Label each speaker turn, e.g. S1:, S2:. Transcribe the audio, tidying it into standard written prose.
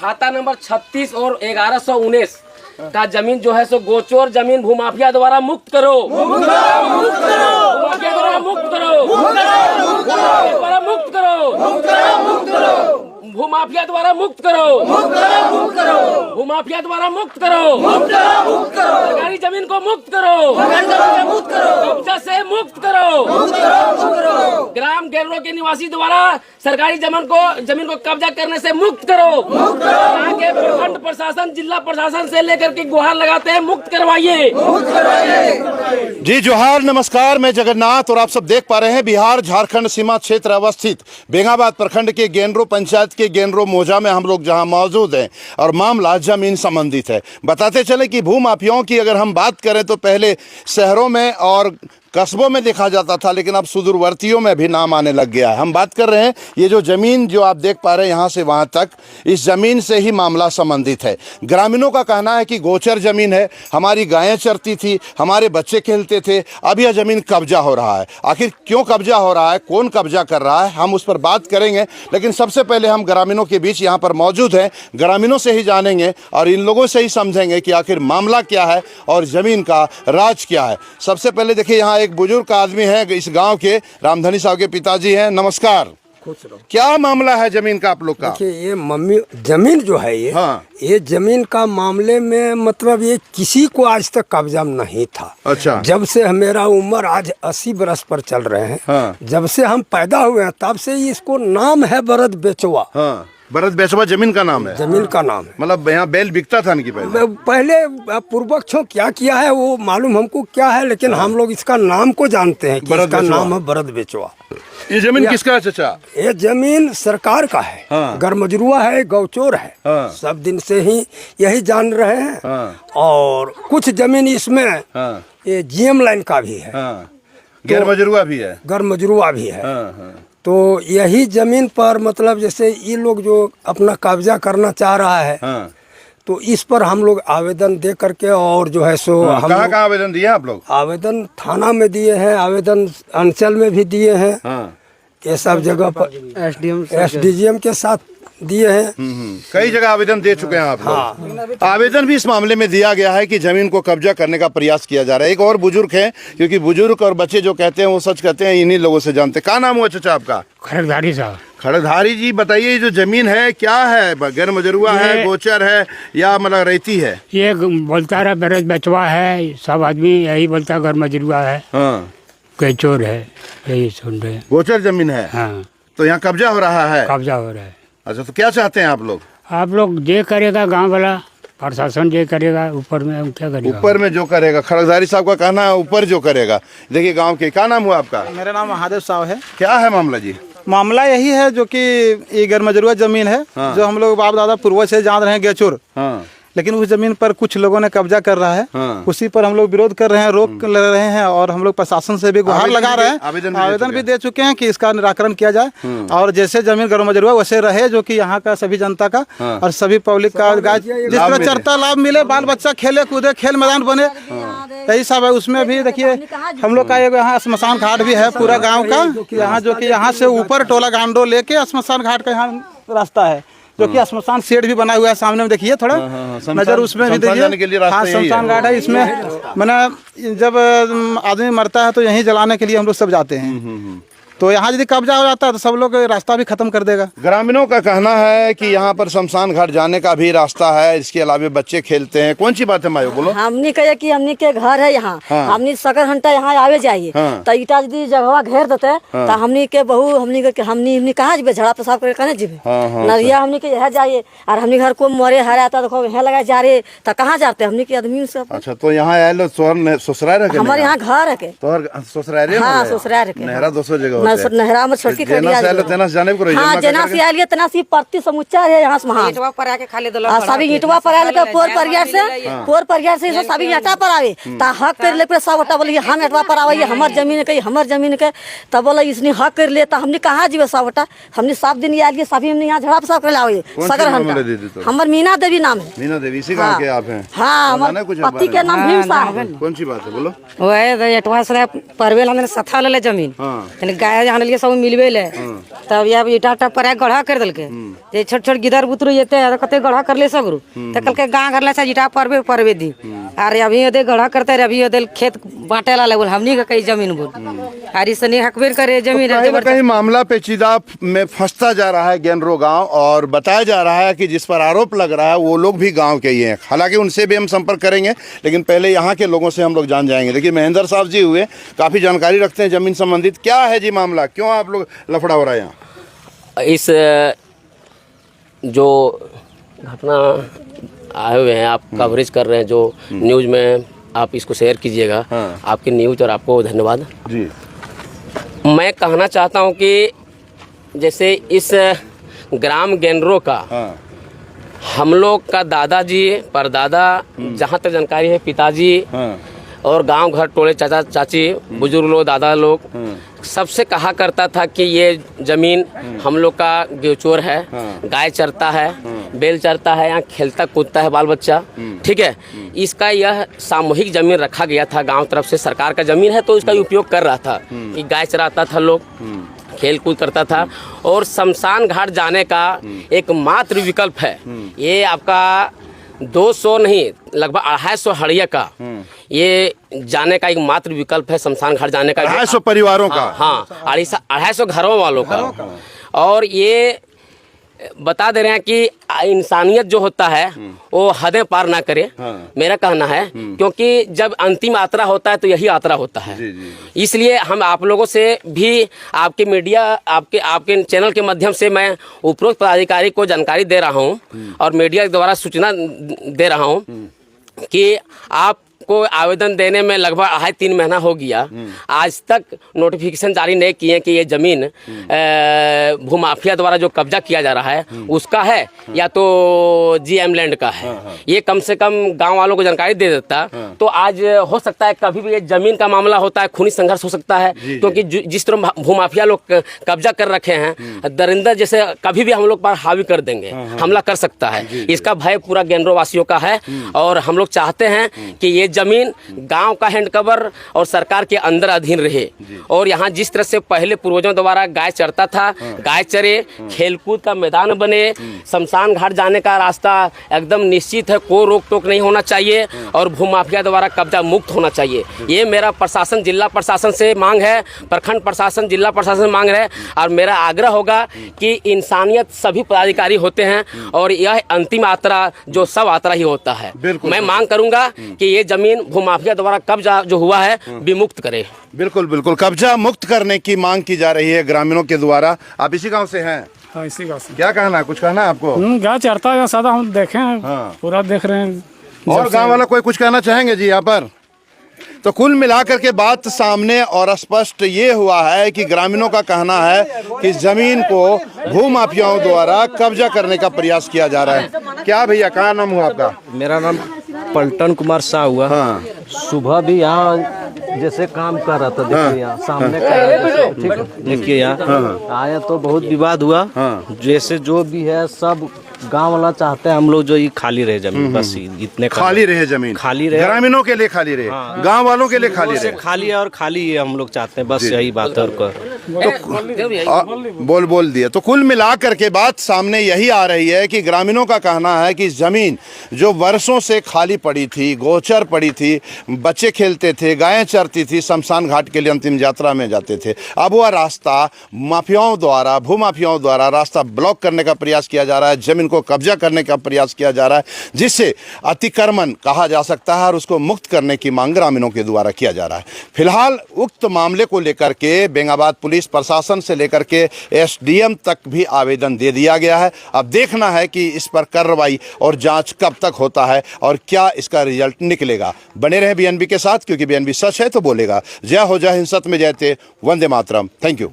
S1: खाता नंबर 36 और 1119 का जमीन जो है सो गोचर जमीन भूमाफिया द्वारा मुक्त करो, भूमाफिया द्वारा मुक्त करो, द्वारा मुक्त करो, भूमाफिया द्वारा मुक्त करो, भूमाफिया द्वारा मुक्त करो, सरकारी जमीन को मुक्त करो, कब्जा से मुक्त करो, ग्राम गेरो के निवासी द्वारा सरकारी जमीन को कब्जा करने से मुक्त करो। यहाँ के प्रखंड प्रशासन, जिला प्रशासन से लेकर के गुहार लगाते हैं, मुक्त करवाइए।
S2: जी जोहार, नमस्कार, मैं जगन्नाथ और आप सब देख पा रहे हैं बिहार झारखंड सीमा क्षेत्र अवस्थित बेंगाबाद प्रखंड के गेनरो पंचायत के गेनरो मोजा में हम लोग जहां मौजूद हैं और मामला जमीन संबंधित है। बताते चले कि भूमाफियाओं की अगर हम बात करें तो पहले शहरों में और कस्बों में देखा जाता था, लेकिन अब सुदूरवर्तियों में भी नाम आने लग गया है। हम बात कर रहे हैं ये जो ज़मीन जो आप देख पा रहे हैं यहाँ से वहाँ तक, इस ज़मीन से ही मामला संबंधित है। ग्रामीणों का कहना है कि गोचर ज़मीन है, हमारी गायें चरती थी, हमारे बच्चे खेलते थे, अब यह ज़मीन कब्जा हो रहा है। आखिर क्यों कब्जा हो रहा है, कौन कब्जा कर रहा है, हम उस पर बात करेंगे। लेकिन सबसे पहले हम ग्रामीणों के बीच यहाँ पर मौजूद हैं, ग्रामीणों से ही जानेंगे और इन लोगों से ही समझेंगे कि आखिर मामला क्या है और ज़मीन का राज क्या है। सबसे पहले देखिए यहाँ एक बुजुर्ग आदमी है, इस गांव के रामधनी साहब के पिताजी हैं। नमस्कार, क्या मामला है जमीन का आप लोग का?
S3: देखिए ये मम्मी जमीन जो है ये,
S2: हाँ।
S3: ये जमीन का मामले में मतलब ये किसी को आज तक कब्जा नहीं था।
S2: अच्छा।
S3: जब से मेरा उम्र आज 80 बरस पर चल रहे हैं,
S2: हाँ।
S3: जब से हम पैदा हुए हैं तब से इसको नाम है बरद बेचवा।
S2: हाँ, बरद बेचवा जमीन का नाम है।
S3: जमीन का नाम है।
S2: मतलब यहाँ बैल बिकता था इनकी
S3: पहले पूर्वक्षों क्या किया है वो मालूम हमको क्या है, लेकिन हम लोग इसका नाम को जानते हैं कि इसका नाम है बरद बेचवा।
S2: ये जमीन किसका है चाचा?
S3: ये जमीन सरकार का है।
S2: हाँ।
S3: गरमजरुआ है, गौचोर है।
S2: हाँ।
S3: सब दिन से ही यही जान रहे हैं।
S2: हाँ।
S3: और कुछ जमीन इसमें
S2: हाँ।
S3: ये जीएम लाइन का भी है।
S2: हाँ। गैरमजरुआ भी है।
S3: गरमजरुआ भी है।
S2: हाँ। हाँ।
S3: तो यही जमीन पर मतलब जैसे ये लोग जो अपना कब्जा करना चाह रहा है,
S2: हाँ।
S3: तो इस पर हम लोग आवेदन दे करके और जो है सो हम
S2: कहाँ आवेदन दिए आप लोग?
S3: आवेदन थाना में दिए हैं, आवेदन अंचल में भी दिए हैं।
S2: हाँ।
S3: ये सब जगह पर एसडीजीएम के साथ दिए हैं।
S2: कई जगह आवेदन दे चुके हैं आप लोग।
S3: हाँ।
S2: आवेदन भी इस मामले में दिया गया है कि जमीन को कब्जा करने का प्रयास किया जा रहा है। एक और बुजुर्ग है, क्योंकि बुजुर्ग और बच्चे जो कहते हैं वो सच कहते हैं, इन्हीं लोगों से जानते हैं। क्या नाम हुआ चाचा आपका?
S4: खड़गधारी साहब।
S2: खड़गधारी जी, बताइए ये जो जमीन है क्या है? गैरमजरुआ है, गोचर है या मतलब रेती है?
S4: ये बोलता रहा बरद बेचवा है, सब आदमी यही बोलता गरमजरुआ है।
S2: हाँ।
S4: कैचोर है, यही सुन रहे हैं।
S2: गोचर जमीन है।
S4: हाँ।
S2: तो यहाँ कब्जा हो रहा है?
S4: कब्जा हो रहा है।
S2: अच्छा, तो क्या चाहते हैं आप लोग?
S4: आप लोग जे करेगा गांव वाला प्रशासन जे करेगा, ऊपर में हम क्या करेगा?
S2: ऊपर में जो करेगा। खड़गधारी साहब का कहना है ऊपर जो करेगा। देखिए गांव के, क्या नाम हुआ आपका?
S5: मेरा नाम महादेव साहब है।
S2: क्या है मामला जी?
S5: मामला यही है जो कि ये गैरमजरुआ जमीन है। हाँ। जो हम लोग बाप दादा पूर्वज से जान रहे हैं गेचुर। हाँ। लेकिन उस जमीन पर कुछ लोगों ने कब्जा कर रहा है। हाँ। उसी पर हम लोग विरोध कर रहे हैं, रोक ले रहे हैं और हम लोग प्रशासन से भी गुहार लगा रहे हैं। आवेदन भी दे चुके हैं कि इसका निराकरण किया जाए और जैसे जमीन गैरमजरुआ वैसे रहे, जो कि यहाँ का सभी जनता का और सभी पब्लिक का गाय जिस तरह चरता लाभ मिले, बाल बच्चा खेले कूदे, खेल मैदान बने, यही सब है। उसमें भी देखिए हम लोग का एक यहाँ श्मशान घाट भी है पूरा गाँव का, यहाँ जो कि यहाँ से ऊपर टोला गांडो लेके श्मशान घाट का यहाँ रास्ता है, जो कि श्मशान शेड भी बना हुआ है सामने में। देखिए थोड़ा नजर उसमें भी देखिए। हाँ, श्मशान घाट है। इसमें मैंने जब आदमी मरता है तो यहीं जलाने के लिए हम लोग सब जाते हैं। तो यहाँ यदि कब्जा हो जाता है तो सब लोग रास्ता भी खत्म कर देगा।
S2: ग्रामीणों का कहना है कि यहाँ पर शमशान घाट जाने का भी रास्ता है, इसके अलावा बच्चे खेलते हैं। कौन सी बात है मायो, बोलो?
S6: हमने कहे कि हमने के घर है यहाँ। हाँ। हमने सकर घंटा यहाँ आवे जाइए। हाँ। तो ईटा यदि जगह घेर देते। हाँ। तो हमने के बहू हमने कहाँ जीवे, झड़ा पेशाब करके कहने जीवे। हाँ। नरिया हमने के यहाँ जाइए और हमने घर को मरे हरा था देखो यहाँ लगा जा रहे, तो कहाँ जाते हमने के आदमी सब।
S2: अच्छा, तो यहाँ आए लो ससुराल
S6: हमारे यहाँ घर है के
S2: ससुराल।
S6: हाँ, ससुराल के
S2: नहरा 200 जगह
S6: नहरा में छोटी
S2: जना
S6: से आलिए तना सी परती समुच्चा है यहाँ से वहाँ ईंटवा पर आके खाली दला सभी ईंटवा पर आके पोर परियार से सभी ईंटा पर आवे ता हक कर ले सब हटा बोले हम ईंटवा पर आवे हमर जमीन के तब बोले इसने हक कर ले ता हमने कहाँ जीवे सब हटा हमने 7 दिन आलिए सभी हमने यहाँ झड़प सब कर लावे सगर हंटा हमर मीना देवी नाम है।
S2: मीना देवी इसी गांव के आप हैं?
S6: हाँ, पति के नाम भीम साहब।
S2: कौन सी बात है, बोलो?
S7: वह ईंटवा से परवेल हमने सथा ले जमीन गाय आया जाने लिए सब मिलवे ले तब ये ईटा उटा पर गढ़ा कर दिल के छोट छोट गिदर बुतरू जेते कते गढ़ा कर ले सगरू तो कल के गाँव घर ले से ईटा परवे दी अरे अभी ओदे गढ़ा करते अभी ओदे खेत बांटे ला बोल हमनी का कई जमीन बोल अरे सनी हकबेर करे जमीन
S2: कहीं मामला पेचीदा में फंसता जा रहा है गेनरो गांव और बताया जा रहा है कि जिस पर आरोप लग रहा है वो लोग भी गांव के ही हैं। हालांकि उनसे भी हम संपर्क करेंगे, लेकिन पहले यहाँ के लोगों से हम लोग जान जाएंगे। देखिए महेंद्र साहब जी हुए, काफ़ी जानकारी रखते हैं जमीन संबंधित। क्या है जी मामला, क्यों आप लोग लफड़ा हो रहा है यहाँ?
S1: इस जो घटना आए हुए हैं, आप कवरेज कर रहे हैं जो न्यूज़ में, आप इसको शेयर कीजिएगा। आपकी न्यूज़ और आपको धन्यवाद
S2: जी।
S1: मैं कहना चाहता हूं कि जैसे इस ग्राम गेनरो का हम लोग का दादाजी परदादा, जहाँ तक जानकारी है पिताजी और गांव घर टोले चाचा चाची बुजुर्ग लोग दादा लोग सबसे कहा करता था कि ये जमीन हम लोग का गेचोर है, गाय चरता है, बैल चरता है, यहाँ खेलता कूदता है बाल बच्चा, ठीक है। इसका यह सामूहिक जमीन रखा गया था, गांव तरफ से सरकार का जमीन है तो इसका उपयोग कर रहा था कि गाय चराता था लोग, खेल कूद करता था। और शमशान घाट जाने का एकमात्र विकल्प है ये आपका 200 नहीं लगभग 250 हड़िया का ये जाने का एक मात्र विकल्प है, शमशान घाट जाने का
S2: 250 परिवारों का।
S1: हाँ 250 घरों वालों का। और ये बता दे रहे हैं कि इंसानियत जो होता है वो हदें पार ना करे, मेरा कहना है, क्योंकि जब अंतिम यात्रा होता है तो यही यात्रा होता है। इसलिए हम आप लोगों से भी, आपके मीडिया, आपके चैनल के माध्यम से मैं उपरोक्त पदाधिकारी को जानकारी दे रहा हूं और मीडिया के द्वारा सूचना दे रहा हूं कि आप को आवेदन देने में लगभग 2.5-3 महीना हो गया, आज तक नोटिफिकेशन जारी नहीं किए कि ये जमीन भूमाफिया द्वारा जो कब्जा किया जा रहा है उसका है या तो जीएम लैंड का है। ये कम से कम गांव वालों को जानकारी दे देता तो आज हो सकता है कभी भी ये जमीन का मामला होता है, खूनी संघर्ष हो सकता है, क्योंकि जिस तरह भूमाफिया लोग कब्जा कर रखे हैं, दरिंदर जैसे कभी भी हम लोग पर हावी कर देंगे, हमला कर सकता है। इसका भय पूरा गेनरो वासियों का है और हम लोग चाहते हैं कि ये जमीन गांव का हैंड कवर और सरकार के अंदर अधीन रहे। और यहाँ जिस तरह से पहले पूर्वजों द्वारा गाय चरता था, गाय चरे, खेलकूद का मैदान बने, शमशान घाट जाने का रास्ता एकदम निश्चित है, कोई रोक टोक नहीं होना चाहिए और भूमाफिया द्वारा कब्जा मुक्त होना चाहिए। ये मेरा प्रशासन, जिला प्रशासन से मांग है, प्रखंड प्रशासन, जिला प्रशासन से मांग है और मेरा आग्रह होगा कि इंसानियत सभी पदाधिकारी होते हैं और यह अंतिम यात्रा जो सब यात्रा ही होता है। मैं मांग करूंगा कि ये जमीन भूमाफिया द्वारा कब्जा जो हुआ है विमुक्त करे।
S2: बिल्कुल बिल्कुल, कब्जा मुक्त करने की मांग की जा रही है ग्रामीणों के द्वारा। आप इसी गांव से हैं?
S8: हाँ, इसी गांव से।
S2: क्या कहना है, कुछ कहना है आपको?
S8: गाय चरता है सादा, हम देखे हैं। पूरा देख रहे हैं।
S2: और गांव वाला कोई कुछ कहना चाहेंगे जी यहाँ पर? तो कुल मिलाकर के बात सामने और स्पष्ट ये हुआ है कि ग्रामीणों का कहना है कि जमीन को भूमाफियाओं द्वारा कब्जा करने का प्रयास किया जा रहा है। क्या भैया, कहाँ नाम हुआ आपका?
S9: मेरा नाम पलटन कुमार शाह हुआ। सुबह भी यहाँ जैसे काम कर रहा था, देखिए यहाँ सामने देखिए यहाँ आया तो बहुत विवाद हुआ। जैसे जो भी है सब गांव वाला चाहते हैं हम लोग जो ये खाली रहे जमीन, बस इतने
S2: खाली रहे जमीन,
S9: खाली रहे,
S2: ग्रामीणों के लिए खाली रहे, गांव वालों के लिए खाली रहे,
S9: खाली है और खाली है हम लोग चाहते हैं, बस यही बात है।
S2: तो बोल दिया। तो कुल मिलाकर के बात सामने यही आ रही है कि ग्रामीणों का कहना है कि जमीन जो वर्षों से खाली पड़ी थी, गोचर पड़ी थी, बच्चे खेलते थे, गायें चरती थी, शमशान घाट के लिए अंतिम यात्रा में जाते थे, अब वह रास्ता माफियाओं द्वारा, भूमाफियाओं द्वारा रास्ता ब्लॉक करने का प्रयास किया जा रहा है, जमीन को कब्जा करने का प्रयास किया जा रहा है, जिससे अतिक्रमण कहा जा सकता है और उसको मुक्त करने की मांग ग्रामीणों के द्वारा किया जा रहा है। फिलहाल उक्त मामले को लेकर के बेंगाबाद पुलिस प्रशासन से लेकर के एसडीएम तक भी आवेदन दे दिया गया है। अब देखना है कि इस पर कार्रवाई और जांच कब तक होता है और क्या इसका रिजल्ट निकलेगा। बने रहे बीएनबी के साथ, क्योंकि बीएनबी सच है तो बोलेगा। जय हो, जय हिंद, सत्य में जयते, वंदे मातरम। Thank you.